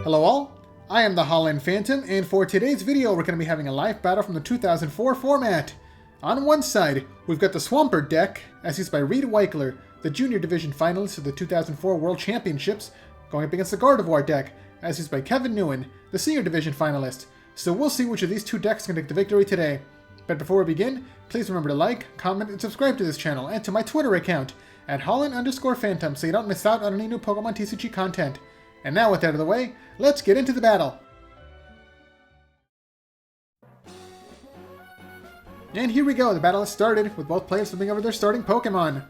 Hello all, I am the Holland Phantom, and for today's video we're going to be having a live battle from the 2004 format. On one side, we've got the Swampert deck, as used by Reed Weichler, the Junior Division finalist of the 2004 World Championships, going up against the Gardevoir deck, as used by Kevin Nguyen, the Senior Division finalist. So we'll see which of these two decks can take the victory today. But before we begin, please remember to like, comment, and subscribe to this channel, and to my Twitter account, at Holland_Phantom, so you don't miss out on any new Pokemon TCG content. And now with that out of the way, let's get into the battle! And here we go, the battle has started, with both players flipping over their starting Pokemon.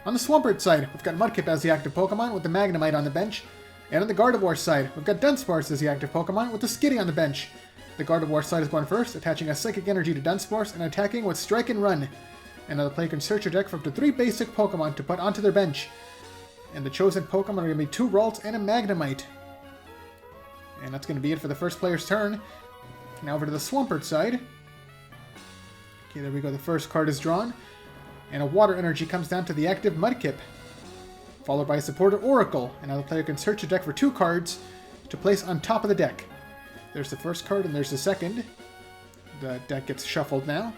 On the Swampert side, we've got Mudkip as the active Pokemon with the Magnemite on the bench. And on the Gardevoir side, we've got Dunsparce as the active Pokemon with the Skitty on the bench. The Gardevoir side is going first, attaching a Psychic Energy to Dunsparce and attacking with Strike and Run. And now the player can search your deck for up to 3 basic Pokemon to put onto their bench. And the chosen Pokemon are going to be 2 Ralts and a Magnemite. And that's going to be it for the first player's turn. Now over to the Swampert side. Okay, there we go. The first card is drawn. And a Water Energy comes down to the active Mudkip. Followed by a supporter Oracle. And now the player can search the deck for 2 cards to place on top of the deck. There's the first card and there's the second. The deck gets shuffled now.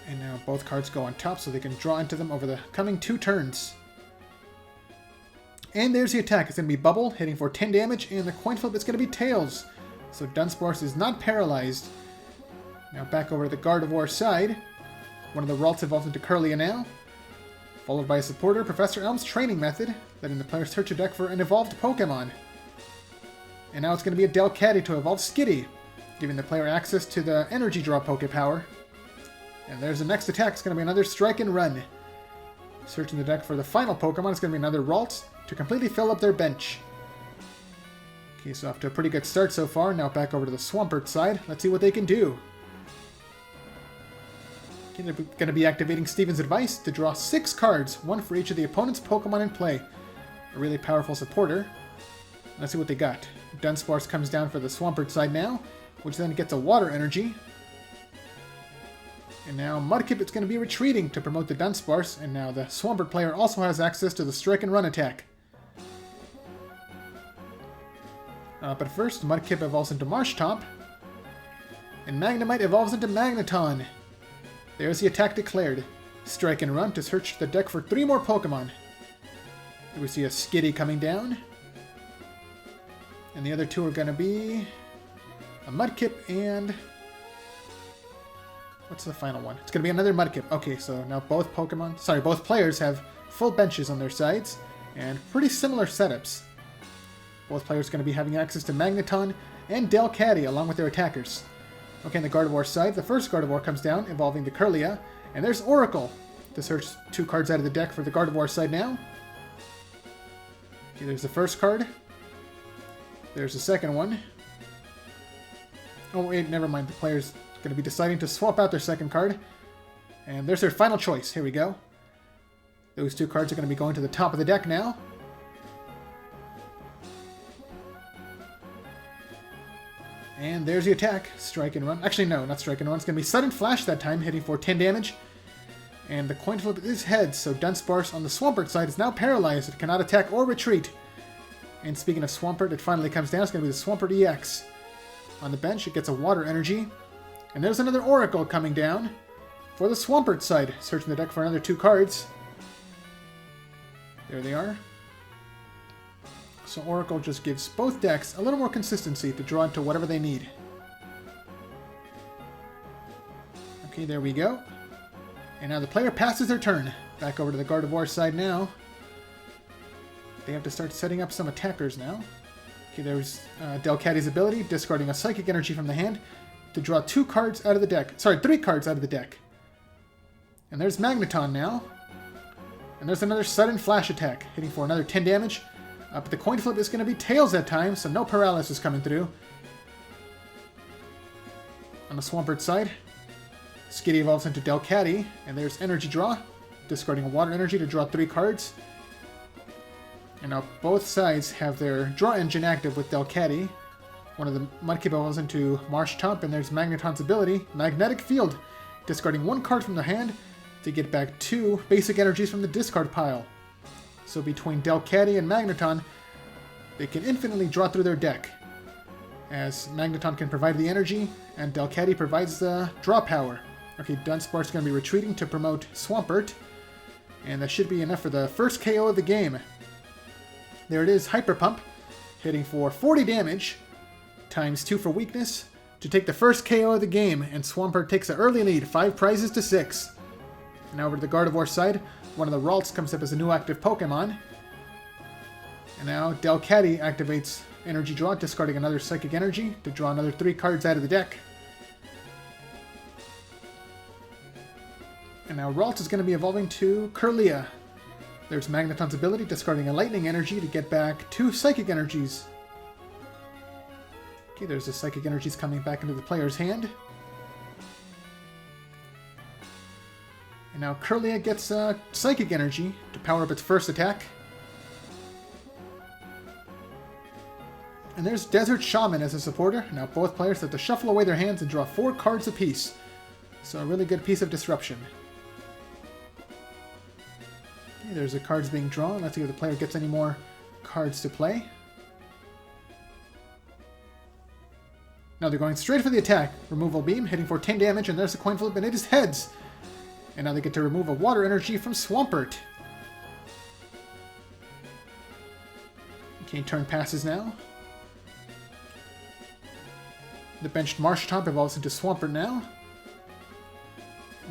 And now both cards go on top so they can draw into them over the coming 2 turns. And there's the attack. It's going to be Bubble, hitting for 10 damage, and the coin flip is going to be Tails. So Dunsparce is not paralyzed. Now back over to the Gardevoir side. One of the Ralts evolves into Kirlia now. Followed by a supporter, Professor Elm's Training Method, letting the player search a deck for an evolved Pokemon. And now it's going to be a Delcatty to evolve Skitty, giving the player access to the Energy Draw Pokepower. And there's the next attack. It's going to be another Strike and Run. Searching the deck for the final Pokemon, it's going to be another Ralt to completely fill up their bench. Okay, so off to a pretty good start so far. Now back over to the Swampert side. Let's see what they can do. Okay, they're going to be activating Steven's Advice to draw 6 cards, 1 for each of the opponent's Pokemon in play. A really powerful supporter. Let's see what they got. Dunsparce comes down for the Swampert side now, which then gets a Water Energy. And now Mudkip is going to be retreating to promote the Dunsparce, and now the Swampert player also has access to the Strike and Run attack. But first, Mudkip evolves into Marshtomp, and Magnemite evolves into Magneton. There's the attack declared. Strike and Run to search the deck for 3 more Pokemon. Here we see a Skitty coming down. And the other 2 are going to be a Mudkip and... what's the final one? It's going to be another Mudkip. Okay, so now both players have full benches on their sides, and pretty similar setups. Both players are going to be having access to Magneton and Delcatty along with their attackers. Okay, on the Gardevoir side, the first Gardevoir comes down, involving the Kirlia, and there's Oracle to search 2 cards out of the deck for the Gardevoir side now. Okay, there's the first card. There's the second one. Oh wait, never mind. The player's going to be deciding to swap out their second card. And there's their final choice. Here we go. Those 2 cards are going to be going to the top of the deck now. And there's the attack. Strike and Run. Actually, no, not Strike and Run. It's going to be Sudden Flash that time, hitting for 10 damage. And the coin flip is heads, so Dunsparce on the Swampert side is now paralyzed. It cannot attack or retreat. And speaking of Swampert, it finally comes down. It's going to be the Swampert EX. On the bench, it gets a Water Energy. And there's another Oracle coming down for the Swampert side. Searching the deck for another 2 cards. There they are. So Oracle just gives both decks a little more consistency to draw into whatever they need. Okay, there we go. And now the player passes their turn. Back over to the Gardevoir side now. They have to start setting up some attackers now. Okay, there's Delcatty's ability, discarding a Psychic Energy from the hand to draw 2 cards out of the deck. Sorry, 3 cards out of the deck. And there's Magneton now. And there's another Sudden Flash attack, hitting for another 10 damage. But the coin flip is going to be Tails that time, so no paralysis coming through. On the Swampert side, Skitty evolves into Delcatty, and there's Energy Draw, discarding a Water Energy to draw 3 cards. And now both sides have their draw engine active with Delcatty. One of the Mudkip evolves into Marshtomp, and there's Magneton's ability, Magnetic Field, discarding 1 card from the hand to get back 2 basic energies from the discard pile. So between Delcatty and Magneton, they can infinitely draw through their deck, as Magneton can provide the energy, and Delcatty provides the draw power. Okay, Dunsparce's going to be retreating to promote Swampert, and that should be enough for the first KO of the game. There it is, Hyper Pump, hitting for 40 damage, times 2 for weakness, to take the first KO of the game, and Swampert takes an early lead, 5 prizes to 6. Now over to the Gardevoir side, one of the Ralts comes up as a new active Pokemon. And now Delcatty activates Energy Draw, discarding another Psychic Energy to draw another 3 cards out of the deck. And now Ralt is going to be evolving to Kirlia. There's Magneton's ability, discarding a Lightning Energy to get back 2 Psychic Energies. Okay, there's the Psychic Energies coming back into the player's hand. And now Kirlia gets Psychic Energy to power up its first attack. And there's Desert Shaman as a supporter. Now both players have to shuffle away their hands and draw 4 cards apiece. So a really good piece of disruption. Okay, there's the cards being drawn. Let's see if the player gets any more cards to play. Now they're going straight for the attack. Removal Beam, hitting for 10 damage, and there's the coin flip, and it is heads! And now they get to remove a Water Energy from Swampert. Okay, turn passes now. The benched Marshtomp evolves into Swampert now.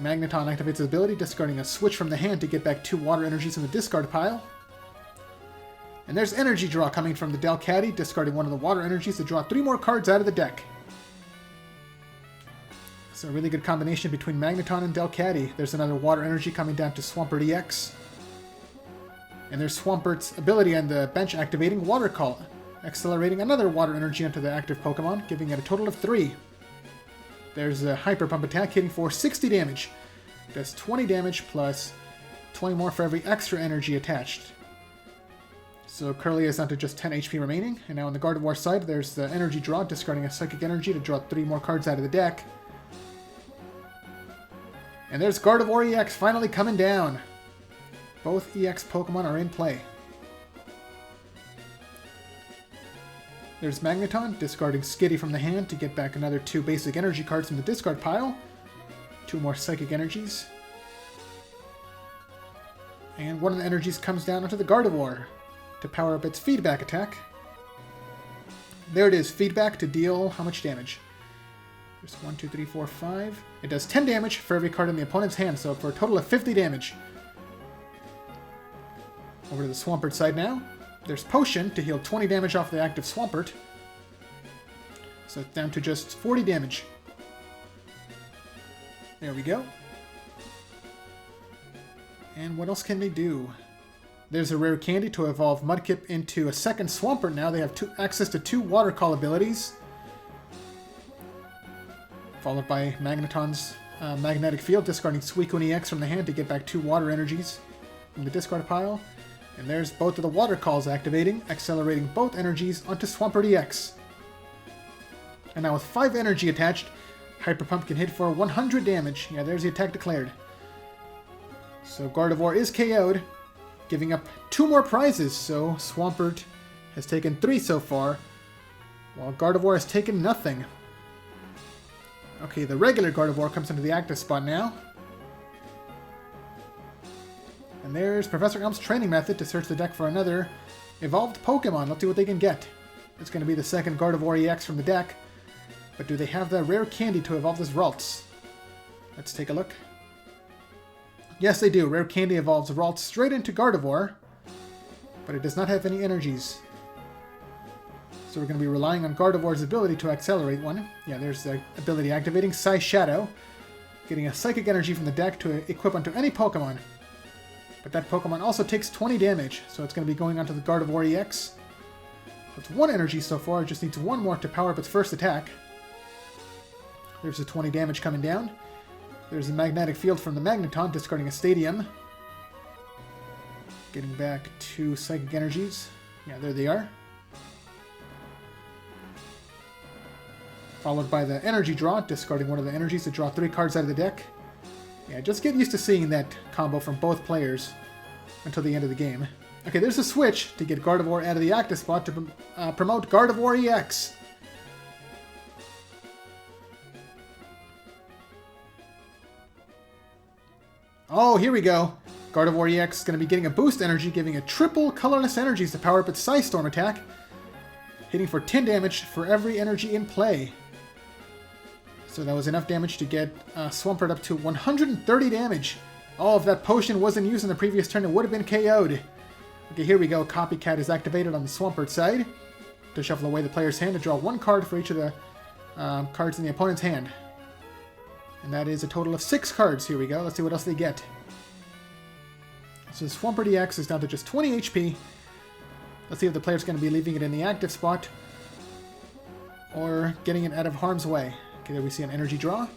Magneton activates his ability, discarding a switch from the hand to get back 2 Water Energies in the discard pile. And there's Energy Draw coming from the Delcatty, discarding one of the Water Energies to draw 3 more cards out of the deck. So a really good combination between Magneton and Delcatty. There's another Water Energy coming down to Swampert EX. And there's Swampert's ability on the bench activating Water Call, accelerating another Water Energy onto the active Pokemon, giving it a total of 3. There's a Hyper Pump attack hitting for 60 damage. Does 20 damage plus 20 more for every extra energy attached. So Kirlia is down to just 10 HP remaining. And now on the Gardevoir side, there's the Energy Draw, discarding a Psychic Energy to draw 3 more cards out of the deck. And there's Gardevoir EX finally coming down. Both EX Pokemon are in play. There's Magneton, discarding Skitty from the hand to get back another 2 basic energy cards from the discard pile. 2 more Psychic Energies. And one of the energies comes down onto the Gardevoir to power up its Feedback attack. There it is, Feedback to deal how much damage? There's 1, 2, 3, 4, 5. It does 10 damage for every card in the opponent's hand, so for a total of 50 damage. Over to the Swampert side now. There's Potion to heal 20 damage off the active Swampert. So it's down to just 40 damage. There we go. And what else can they do? There's a rare candy to evolve Mudkip into a second Swampert now. They have access to 2 Water Call abilities. Followed by Magneton's Magnetic Field, discarding Suicune EX from the hand to get back 2 Water Energies from the discard pile. And there's both of the Water Calls activating, accelerating both energies onto Swampert EX. And now with 5 energy attached, Hyper Pump can hit for 100 damage. Yeah, there's the attack declared. So Gardevoir is KO'd, giving up 2 more prizes, so Swampert has taken 3 so far, while Gardevoir has taken nothing. Okay, the regular Gardevoir comes into the active spot now. And there's Professor Elm's training method to search the deck for another evolved Pokemon. Let's see what they can get. It's going to be the second Gardevoir EX from the deck. But do they have the rare candy to evolve this Ralts? Let's take a look. Yes, they do. Rare candy evolves Ralts straight into Gardevoir. But it does not have any energies. So we're going to be relying on Gardevoir's ability to accelerate one. Yeah, there's the ability activating Psy Shadow. Getting a Psychic Energy from the deck to equip onto any Pokemon. But that Pokemon also takes 20 damage, so it's going to be going onto the Gardevoir EX. It's 1 energy so far, it just needs 1 more to power up its first attack. There's the 20 damage coming down. There's a Magnetic Field from the Magneton, discarding a Stadium. Getting back 2 Psychic Energies. Yeah, there they are. Followed by the Energy Draw, discarding one of the energies to draw 3 cards out of the deck. Yeah, just get used to seeing that combo from both players until the end of the game. Okay, there's a switch to get Gardevoir out of the active spot to promote Gardevoir EX. Oh, here we go. Gardevoir EX is going to be getting a boost energy, giving it triple colorless energies to power up its Psystorm attack, hitting for 10 damage for every energy in play. So that was enough damage to get Swampert up to 130 damage. Oh, if that potion wasn't used in the previous turn, it would have been KO'd. Okay, here we go. Copycat is activated on the Swampert side to shuffle away the player's hand to draw one card for each of the cards in the opponent's hand. And that is a total of 6 cards. Here we go. Let's see what else they get. So Swampert EX is down to just 20 HP. Let's see if the player's going to be leaving it in the active spot or getting it out of harm's way. Okay, there we see an energy draw.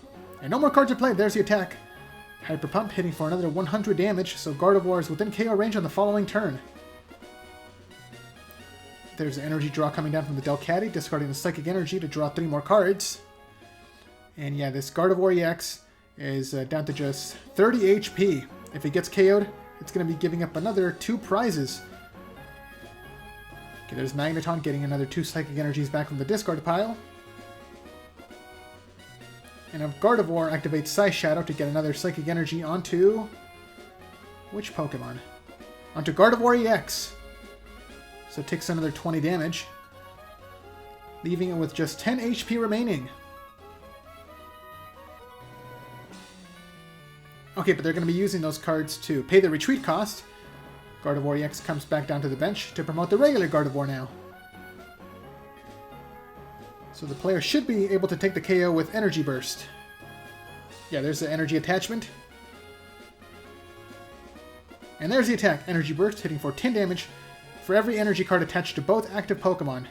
And no more cards are played. There's the attack. Hyper Pump hitting for another 100 damage, so Gardevoir is within KO range on the following turn. There's an energy draw coming down from the Delcatty, discarding the Psychic Energy to draw 3 more cards. And yeah, this Gardevoir EX is down to just 30 HP. If it gets KO'd, it's going to be giving up another 2 prizes. Okay, there's Magneton getting another 2 Psychic Energies back from the discard pile. And if Gardevoir activates Psy Shadow to get another Psychic Energy onto... which Pokemon? Onto Gardevoir EX. So it takes another 20 damage, leaving it with just 10 HP remaining. Okay, but they're going to be using those cards to pay the retreat cost. Gardevoir EX comes back down to the bench to promote the regular Gardevoir now. So the player should be able to take the KO with Energy Burst. Yeah, there's the energy attachment. And there's the attack, Energy Burst, hitting for 10 damage for every energy card attached to both active Pokemon.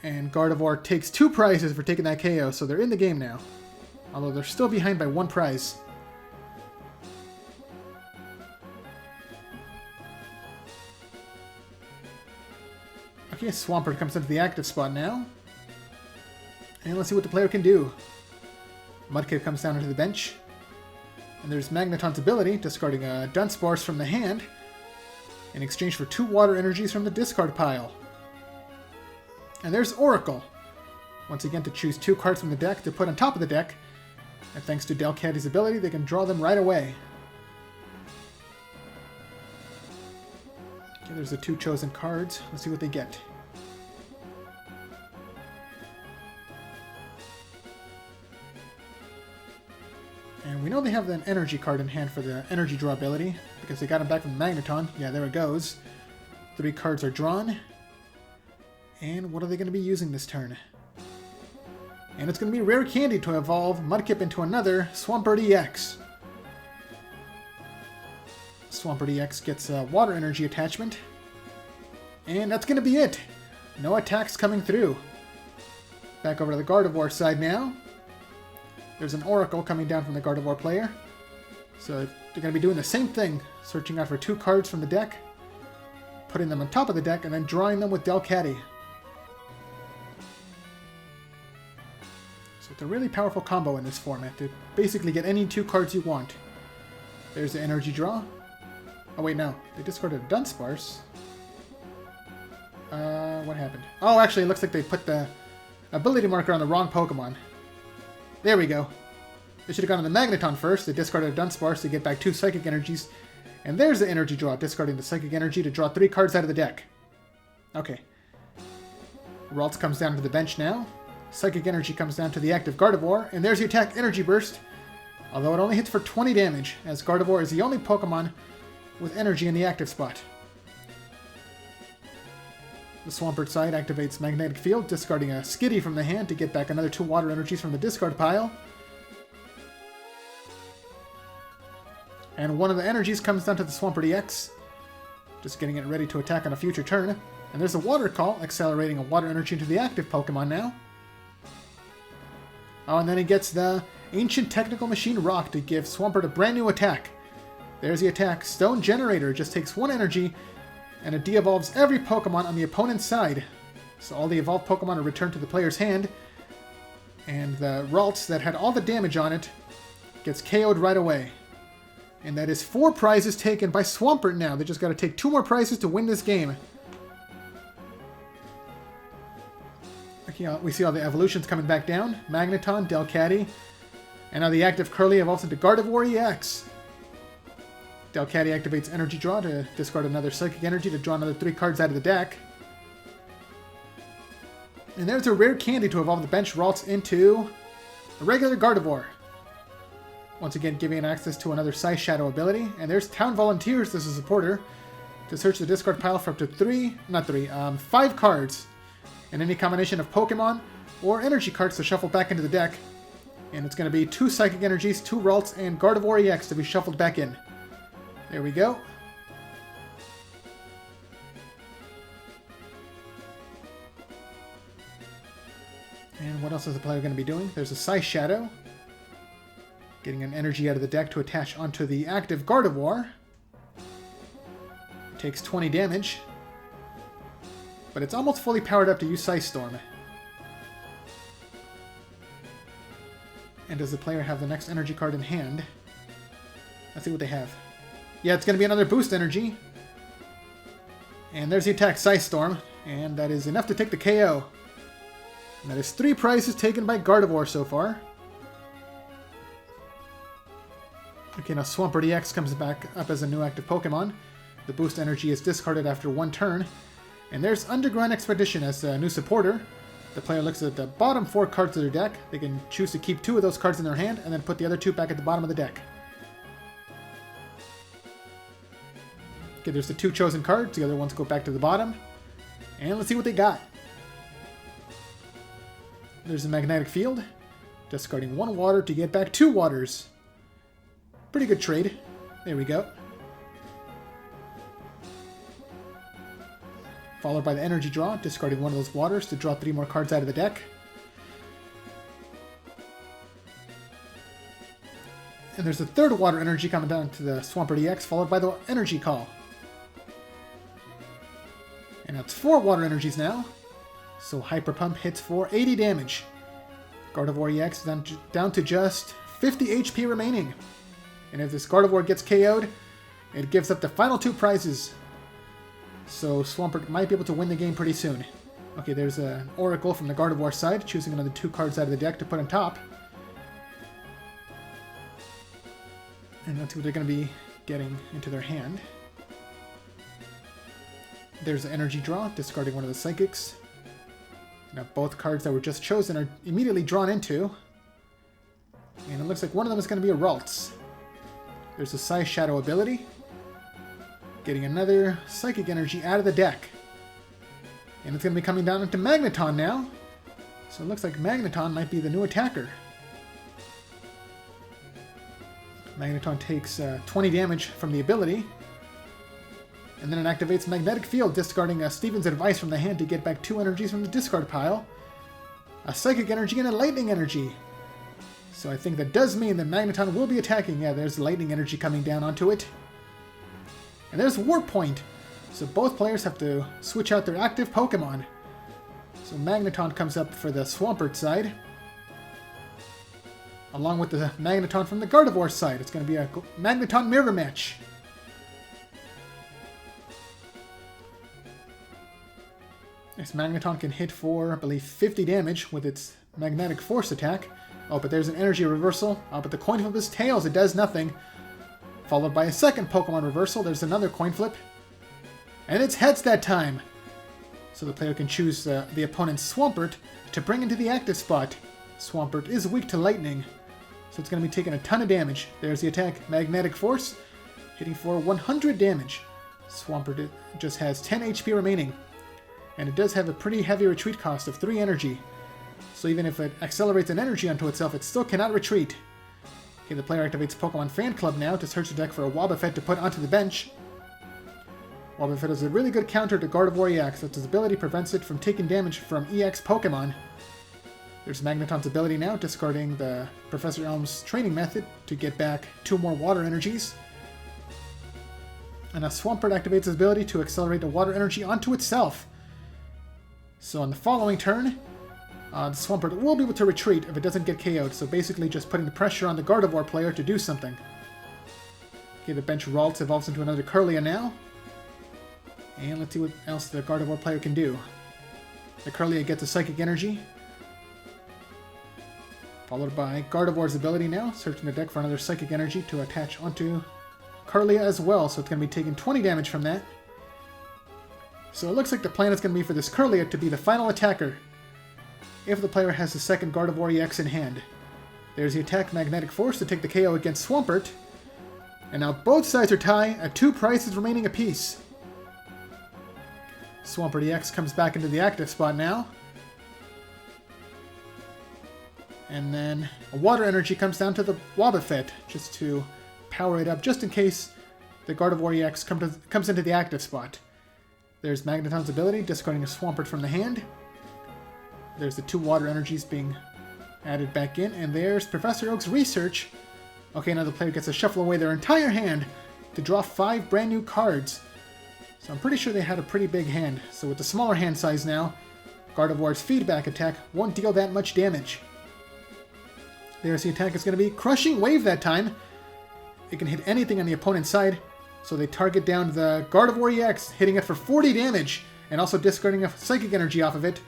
And Gardevoir takes 2 prizes for taking that KO, so they're in the game now. Although they're still behind by 1 prize. Okay, Swampert comes into the active spot now. And let's see what the player can do. Mudkip comes down into the bench. And there's Magneton's ability, discarding a Dunsparce from the hand in exchange for 2 water energies from the discard pile. And there's Oracle. Once again to choose 2 cards from the deck to put on top of the deck. And thanks to Delcatty's ability, they can draw them right away. Okay, there's the 2 chosen cards. Let's see what they get. And we know they have an energy card in hand for the energy draw ability, because they got him back from the Magneton. Yeah, there it goes. 3 cards are drawn. And what are they going to be using this turn? And it's going to be Rare Candy to evolve Mudkip into another Swampert EX. Swampert EX gets a water energy attachment. And that's going to be it. No attacks coming through. Back over to the Gardevoir side now. There's an Oracle coming down from the Gardevoir player. So they're going to be doing the same thing. Searching out for 2 cards from the deck. Putting them on top of the deck and then drawing them with Delcatty. So it's a really powerful combo in this format to basically get any 2 cards you want. There's the energy draw. Oh wait, no. They discarded a Dunsparce. What happened? Oh, actually, it looks like they put the ability marker on the wrong Pokemon. There we go. They should have gone to the Magneton first. They discarded a Dunsparce to get back 2 Psychic Energies. And there's the energy draw, discarding the Psychic Energy to draw 3 cards out of the deck. Okay. Ralts comes down to the bench now. Psychic Energy comes down to the active Gardevoir. And there's the attack, Energy Burst. Although it only hits for 20 damage, as Gardevoir is the only Pokemon with energy in the active spot. The Swampert side activates Magnetic Field, discarding a Skitty from the hand to get back another 2 water energies from the discard pile. And one of the energies comes down to the Swampert EX, just getting it ready to attack on a future turn. And there's a Water Call, accelerating a water energy into the active Pokemon now. Oh, and then he gets the Ancient Technical Machine Rock to give Swampert a brand new attack. There's the attack. Stone Generator just takes 1 energy, and it de-evolves every Pokemon on the opponent's side. So all the evolved Pokemon are returned to the player's hand, and the Ralts that had all the damage on it gets KO'd right away. And that is 4 prizes taken by Swampert now. They just got to take 2 more prizes to win this game. Okay, we see all the evolutions coming back down. Magneton, Delcatty. And now the active Curly evolves into Gardevoir EX. Delcatty activates Energy Draw to discard another Psychic Energy to draw another 3 cards out of the deck. And there's a rare candy to evolve the bench Ralts into a regular Gardevoir. Once again, giving it access to another Psy Shadow ability. And there's Town Volunteers as a supporter to search the discard pile for up to 5 cards. And any combination of Pokemon or energy cards to shuffle back into the deck. And it's going to be 2 Psychic Energies, 2 Ralts, and Gardevoir EX to be shuffled back in. There we go. And what else is the player going to be doing? There's a Psy Shadow. Getting an energy out of the deck to attach onto the active Gardevoir. It takes 20 damage. But it's almost fully powered up to use Psy Storm. And does the player have the next energy card in hand? Let's see what they have. Yeah, it's going to be another boost energy. And there's the attack, Psy Storm. And that is enough to take the KO. And that is 3 prizes taken by Gardevoir so far. Okay, now Swampert EX comes back up as a new active Pokemon. The boost energy is discarded after 1 turn. And there's Underground Expedition as a new supporter. The player looks at the bottom 4 cards of their deck. They can choose to keep 2 of those cards in their hand and then put the other 2 back at the bottom of the deck. Okay, there's the 2 chosen cards. The other ones go back to the bottom. And let's see what they got. There's a Magnetic Field. Discarding 1 water to get back 2 waters. Pretty good trade. There we go. Followed by the Energy Draw, discarding 1 of those waters to draw 3 more cards out of the deck. And there's a 3rd water energy coming down to the Swampert EX, followed by the Energy Call. And that's 4 water energies now. So Hyper Pump hits for 80 damage. Gardevoir EX down to just 50 HP remaining. And if this Gardevoir gets KO'd, it gives up the final 2 prizes. So Swampert might be able to win the game pretty soon. Okay, there's an Oracle from the Gardevoir side, choosing another 2 cards out of the deck to put on top. And that's what they're going to be getting into their hand. There's an Energy Draw, discarding 1 of the Psychics. Now both cards that were just chosen are immediately drawn into. And it looks like one of them is going to be a Ralts. There's a Psy Shadow ability. Getting another Psychic Energy out of the deck. And it's going to be coming down into Magneton now. So it looks like Magneton might be the new attacker. Magneton takes 20 damage from the ability. And then it activates Magnetic Field, discarding Steven's Advice from the hand to get back 2 energies from the discard pile. A Psychic Energy and a Lightning Energy. So I think that does mean that Magneton will be attacking. Yeah, there's Lightning Energy coming down onto it. And there's Warp Point. So both players have to switch out their active Pokemon. So Magneton comes up for the Swampert side. Along with the Magneton from the Gardevoir side. It's going to be a Magneton mirror match. This Magneton can hit for, I believe, 50 damage with its Magnetic Force attack. Oh, but there's an energy reversal. Oh, but the coin flip is tails. It does nothing. Followed by a second Pokemon reversal. There's another coin flip. And it's heads that time. So the player can choose the opponent's Swampert to bring into the active spot. Swampert is weak to lightning, so it's going to be taking a ton of damage. There's the attack, Magnetic Force, hitting for 100 damage. Swampert just has 10 HP remaining. And it does have a pretty heavy retreat cost of 3 energy. So even if it accelerates an energy onto itself, it still cannot retreat. Okay, the player activates Pokemon Fan Club now to search the deck for a Wobbuffet to put onto the bench. Wobbuffet is a really good counter to Gardevoir EX, as its ability prevents it from taking damage from EX Pokemon. There's Magneton's ability now, discarding the Professor Elm's training method to get back 2 more water energies. And a Swampert activates his ability to accelerate the water energy onto itself. So on the following turn, the Swampert will be able to retreat if it doesn't get KO'd, so basically just putting the pressure on the Gardevoir player to do something. Okay, the bench Ralts evolves into another Kirlia now. And let's see what else the Gardevoir player can do. The Kirlia gets a Psychic Energy. Followed by Gardevoir's ability now, searching the deck for another Psychic Energy to attach onto Kirlia as well, so it's going to be taking 20 damage from that. So it looks like the plan is going to be for this Kirlia to be the final attacker, if the player has the second Gardevoir EX in hand. There's the attack Magnetic Force to take the KO against Swampert. And now both sides are tied at 2 prizes remaining apiece. Swampert EX comes back into the active spot now. And then a Water Energy comes down to the Wobbuffet, just to power it up, just in case the Gardevoir EX comes into the active spot. There's Magneton's ability, discarding a Swampert from the hand. There's the 2 Water Energies being added back in, and there's Professor Oak's Research. Okay, now the player gets to shuffle away their entire hand to draw 5 brand new cards. So I'm pretty sure they had a pretty big hand. So with the smaller hand size now, Gardevoir's feedback attack won't deal that much damage. There's the attack. It's going to be Crushing Wave that time. It can hit anything on the opponent's side. So they target down the Gardevoir EX, hitting it for 40 damage, and also discarding a Psychic Energy off of it.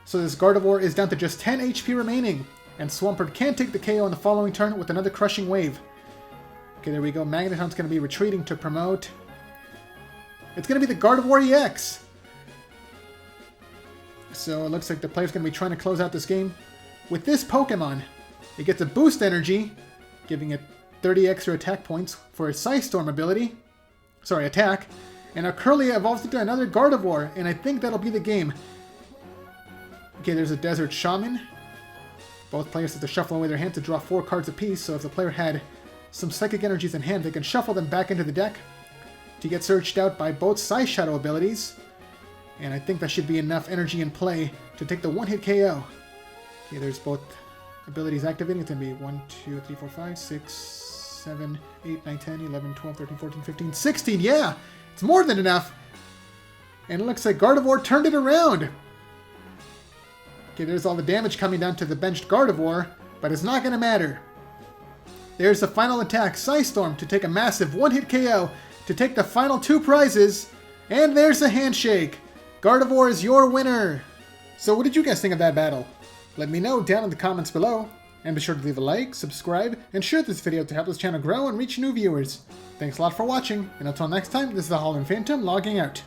So this Gardevoir is down to just 10 HP remaining, and Swampert can take the KO on the following turn with another Crushing Wave. Okay, there we go. Magneton's going to be retreating to promote. It's going to be the Gardevoir EX. So it looks like the player's going to be trying to close out this game with this Pokemon. It gets a Boost Energy, giving it 30 extra attack points for its Psystorm ability. Sorry, attack. And now Kirlia evolves into another Gardevoir, and I think that'll be the game. Okay, there's a Desert Shaman. Both players have to shuffle away their hand to draw 4 cards apiece, so if the player had some Psychic Energies in hand, they can shuffle them back into the deck to get searched out by both Psy Shadow abilities. And I think that should be enough energy in play to take the one-hit KO. Okay, there's both abilities activating. It's going to be 1, 2, 3, 4, 5, 6, 7, 8, 9, 10, 11, 12, 13, 14, 15, 16. Yeah! It's more than enough! And it looks like Gardevoir turned it around! Okay, there's all the damage coming down to the benched Gardevoir, but it's not going to matter. There's the final attack, Psystorm, to take a massive one-hit KO to take the final 2 prizes. And there's the handshake! Gardevoir is your winner! So what did you guys think of that battle? Let me know down in the comments below. And be sure to leave a like, subscribe, and share this video to help this channel grow and reach new viewers. Thanks a lot for watching, and until next time, this is the Holland Phantom logging out.